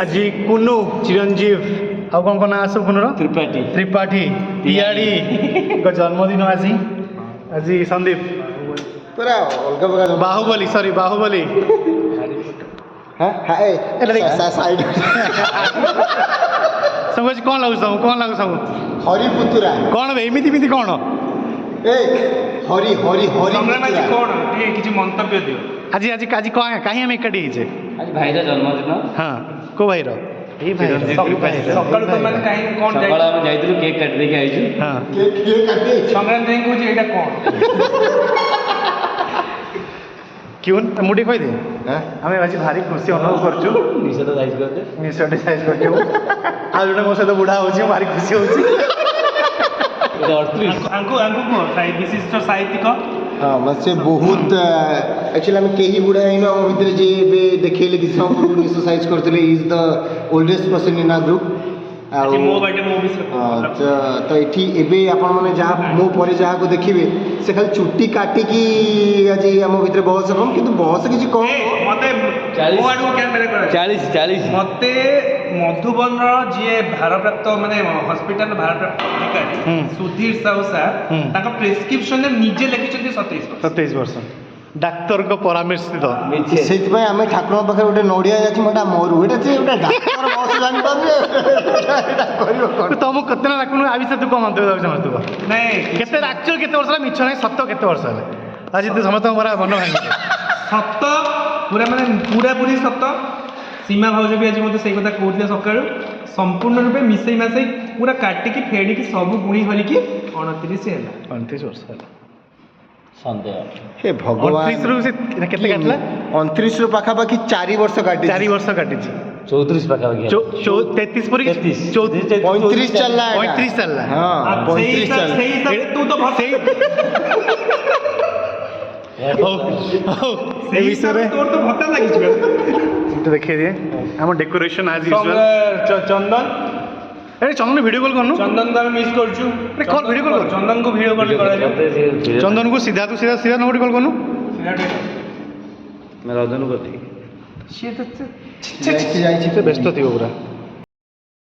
আজি কুনু চিরঞ্जीব ଆଉ କ'ଣ କ'ଣ ନାଁ ସବୁ କୁନୁର? त्रिपाठी ତ୍ରିପାଠୀ ପିଆଡ଼ି ଜନ୍ମଦିନ ଆଜି ଆଜି ସନ୍ଦୀପ ପୁରା ଅଲଗା ପ୍ରକାର ବାହୁବଲି ସରି ବାହୁବଲି ସାଇଡ୍ ସବୁ ଆଜି କ'ଣ ଲାଗୁଛି ସବୁ କ'ଣ ଲାଗୁଛି ସବୁ ହରିପୁତୁରା କ'ଣ ବେ ଏମିତି ଏମିତି କ'ଣ ଏ ହରି ହରି ହରି କ'ଣ ଟିକେ କିଛି ମନ୍ତବ୍ୟ ଦିଅ। ଆଜି ଆଜି ଆଜି କ'ଣ କାହିଁ ଆମେ ଏକାଠି ହେଇଛେ? आज भाईर जन्मदिन ହଁ କୋଉ ଭାଇର? ଏଇ ଭାଇର ସକାଳୁ ତମମାନେ କାହିଁକି କ'ଣ सकाळ आम जाइलु केक काट देके आइछु ହଁ କିଏ କାଟେ ସଂକ୍ରାନ୍ତି କହୁଛି ଏଇଟା କ'ଣ? କ୍ୟୁନ୍ ମୁଁ ଟିକେ କହିଦିଏ ଆମେ ଆଜି ଭାରି ଖୁସି ଅନୁଭବ କରୁଛୁ निशा तो जाइछ करते ନିଶ୍ଚୟ ସାଇଜ୍ କରୁଛୁ ଆଉ ଜଣେ ମୋ ସହିତ ବୁଢ଼ା ହେଉଛି ମୁଁ ଭାରି ଖୁସି ହେଉଛି এটা 38 ଆଙ୍କୁ କୁହ ବିଶିଷ୍ଟ ସାହିତ୍ୟିକ ହଁ ମାନେ ବହୁତ ଆକ୍ଚୁଆଲି ଆମେ କେହି ବୁଢ଼ା ହେଇନୁ ଆମ ଭିତରେ ଯିଏ ଏବେ ଦେଖେଇଲେ କିଛି ସମୟ ପୂର୍ବରୁ ଏକ୍ସରସାଇଜ୍ କରୁଥିଲେ is the oldest person in R group ଆଉ ମୋ ବାର୍ଥଡେ ମୋ ବିଷୟରେ ତ ଏଠି ଏବେ ଆପଣମାନେ ଯାହା ମୋ ପରେ ଯାହାକୁ ଦେଖିବେ ସେ ଖାଲି ଚୁଟି କାଟିକି ଆଜି ଆମ ଭିତରେ ବୟସ କମ୍ କିନ୍ତୁ ବୟସ କିଛି କମ୍ ମତେ ମୋ ଆଡ଼କୁ କ୍ୟାମେରା କରା 40 ମତେ ମଧୁବନର ଯିଏ ଭାରପ୍ରାପ୍ତ ମାନେ ହସ୍ପିଟାଲ ଭାରପ୍ରାପ୍ତ ଅଧିକାରୀ ସୁଧୀର ସାହୁ ସାର୍ ତାଙ୍କ ପ୍ରେସକ୍ରିପସନରେ ନିଜେ ଲେଖିଛନ୍ତି 27 ବର୍ଷ ଡାକ୍ତରଙ୍କ ପରାମର୍ଶିତ ସେଇଥିପାଇଁ ଆମେ ଠାକୁରଙ୍କ ପାଖରେ ଗୋଟେ ନଡ଼ିଆ ଯାଉଛି ମୋଟା ମରୁ ଏଇଟା ସେ ଗୋଟେ ଡାକ୍ତର ବୟସ ଜାଣିପାରୁନି ଏଇଟା କରିବ କ'ଣ ତମକୁ କେତେ ନା ଡାକୁନୁ ଆ ବିଷୟରେ ତୁ କ'ଣ ମନ୍ତବ୍ୟ ଦେବାକୁ ଚାହୁଁଛୁ ନାଇଁ କେତେ ଆକ୍ଚୁଆଲି କେତେ ବର୍ଷ ହେଲା ମିଛ ନାହିଁ ସତ କେତେ ବର୍ଷ ହେଲେ ଆଜି ତୁ ସମସ୍ତଙ୍କ ପରା ମନ ଭାଙ୍ଗି ସତ ପୁରା ମାନେ ପୁରାପୁରି ସତ ସୀମା ଭାଉଜ ବି ଆଜି ମୋତେ ସେଇ କଥା କହୁଥିଲେ ସକାଳୁ ସମ୍ପୂର୍ଣ୍ଣ ରୂପେ ମିଶେଇ ମାସେଇ ପୁରା କାଟିକି ଫେଡ଼ିକି ସବୁ ଗୁଣି ହଲିକି 29 ହେଲା 29 ବର୍ଷ ହେଲା संदेह ହେ ଭଗବାନ 29 ରୁ ସେ କେତେ କାଟିଲା 29 ରୁ ପାଖାପାଖି 4 ବର୍ଷ କାଟି 4 ବର୍ଷ କାଟିଛି 34 ପାଖା पाखा 33 ପରେ 35 ଚାଲିଲା 35 ଚାଲିଲା ହଁ 35 ଚାଲିଲା ସେଇ ହିସାବରେ ତୁ ତ ସେଇ ହଉ ହଉ ଏ ବିଷୟରେ ତୋର ତ ଭତ୍ତା ଲାଗିଯିବ ଟିକେ ଦେଖେଇ ଦିଏ ଆମ ଡେକୋରେସନ ଆଜି ୟୁଜୁଆଲ ଚନ୍ଦନ ଆରେ ଚନ୍ଦନ ଭିଡ଼ିଓ କଲ୍ କରୁନୁ ଚନ୍ଦନ ତ ଆମେ ମିସ୍ କରୁଛୁ କଲ୍ ଭିଡ଼ିଓ କଲ୍ କର ଚନ୍ଦନକୁ ଭିଡ଼ିଓ କଲ୍ କରାଯାଉ ଚନ୍ଦନକୁ ସିଧା ନମ୍ବର କଲ୍ କରୁନୁ मैं रजन करती ସିଏ ତ ଯାଇଛି ସେ ବ୍ୟସ୍ତ ଥିବ ପୁରା